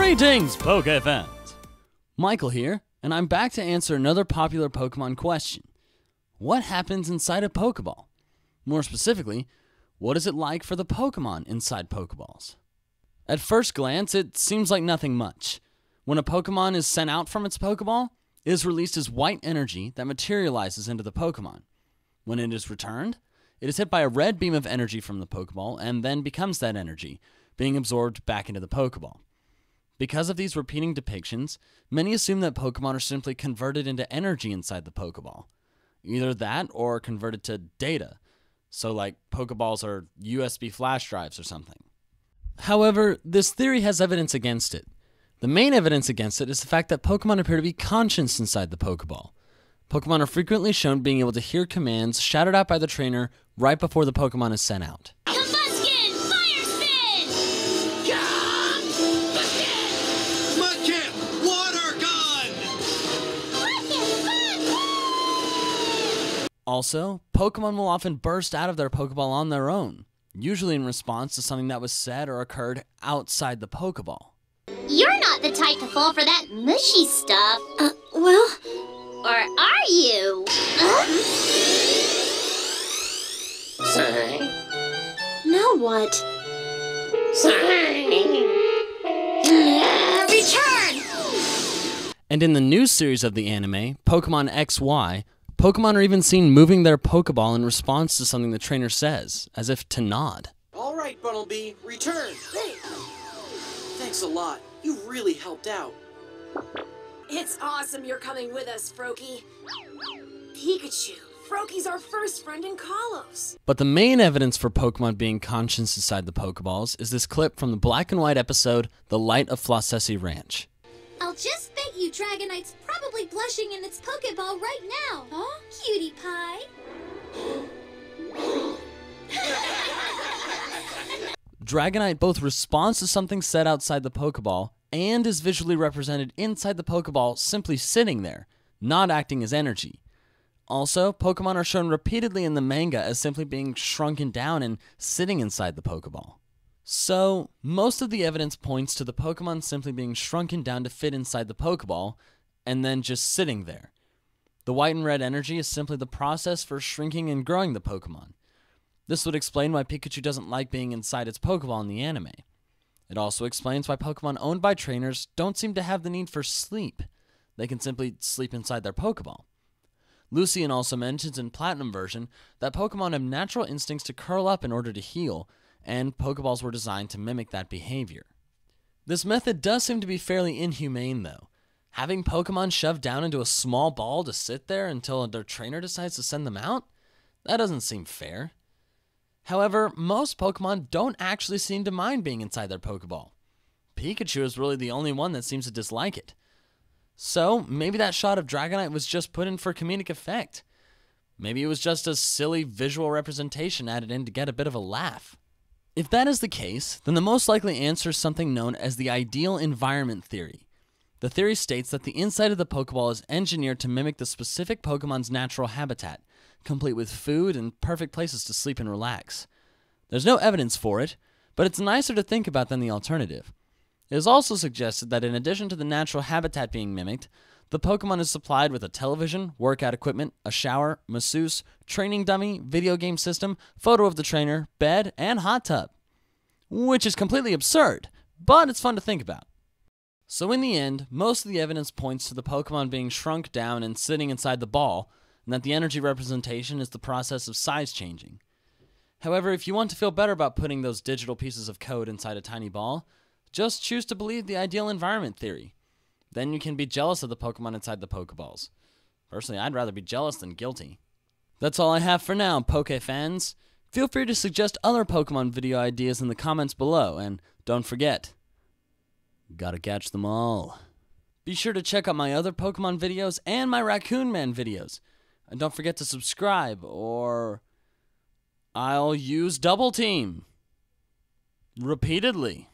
Greetings, Poke fans! Michael here, and I'm back to answer another popular Pokemon question. What happens inside a Pokeball? More specifically, what is it like for the Pokemon inside Pokeballs? At first glance, it seems like nothing much. When a Pokemon is sent out from its Pokeball, it is released as white energy that materializes into the Pokemon. When it is returned, it is hit by a red beam of energy from the Pokeball and then becomes that energy, being absorbed back into the Pokeball. Because of these repeating depictions, many assume that Pokemon are simply converted into energy inside the Pokeball. Either that or converted to data. So like Pokeballs are USB flash drives or something. However, this theory has evidence against it. The main evidence against it is the fact that Pokemon appear to be conscious inside the Pokeball. Pokemon are frequently shown being able to hear commands shouted out by the trainer right before the Pokemon is sent out. Combustion! Fire spin! Combustion! Mudkip! Water gun! Also, Pokemon will often burst out of their Pokeball on their own, usually in response to something that was said or occurred outside the Pokeball. You're not the type to fall for that mushy stuff. Well... Or are you? Sorry. Now what? Sorry. Return! And in the new series of the anime, Pokemon XY, Pokemon are even seen moving their Pokeball in response to something the trainer says, as if to nod. All right, Bunnelby, return. Thanks a lot. You really helped out. It's awesome you're coming with us, Froakie. Pikachu, Froakie's our first friend in Kalos. But the main evidence for Pokemon being conscious inside the Pokeballs is this clip from the black and white episode, The Light of Flossessi Ranch. I'll just bet you Dragonite's probably blushing in its Pokeball right now. Huh? Cutie pie. Dragonite both responds to something said outside the Pokeball and is visually represented inside the Pokeball simply sitting there, not acting as energy. Also, Pokemon are shown repeatedly in the manga as simply being shrunken down and sitting inside the Pokeball. So, most of the evidence points to the Pokemon simply being shrunken down to fit inside the Pokeball, and then just sitting there. The white and red energy is simply the process for shrinking and growing the Pokemon. This would explain why Pikachu doesn't like being inside its Pokeball in the anime. It also explains why Pokemon owned by trainers don't seem to have the need for sleep. They can simply sleep inside their Pokeball. Lucian also mentions in Platinum version that Pokemon have natural instincts to curl up in order to heal, and Pokeballs were designed to mimic that behavior. This method does seem to be fairly inhumane though. Having Pokemon shoved down into a small ball to sit there until their trainer decides to send them out? That doesn't seem fair. However, most Pokemon don't actually seem to mind being inside their Pokeball. Pikachu is really the only one that seems to dislike it. So, maybe that shot of Dragonite was just put in for comedic effect. Maybe it was just a silly visual representation added in to get a bit of a laugh. If that is the case, then the most likely answer is something known as the ideal environment theory. The theory states that the inside of the Pokeball is engineered to mimic the specific Pokemon's natural habitat, complete with food and perfect places to sleep and relax. There's no evidence for it, but it's nicer to think about than the alternative. It is also suggested that in addition to the natural habitat being mimicked, the Pokemon is supplied with a television, workout equipment, a shower, masseuse, training dummy, video game system, photo of the trainer, bed, and hot tub. Which is completely absurd, but it's fun to think about. So in the end, most of the evidence points to the Pokemon being shrunk down and sitting inside the ball, and that the energy representation is the process of size changing. However, if you want to feel better about putting those digital pieces of code inside a tiny ball, just choose to believe the ideal environment theory. Then you can be jealous of the Pokemon inside the Pokeballs. Personally, I'd rather be jealous than guilty. That's all I have for now, Poke fans. Feel free to suggest other Pokemon video ideas in the comments below, and don't forget, gotta catch them all. Be sure to check out my other Pokemon videos and my Raccoon Man videos. And don't forget to subscribe, or I'll use Double Team repeatedly.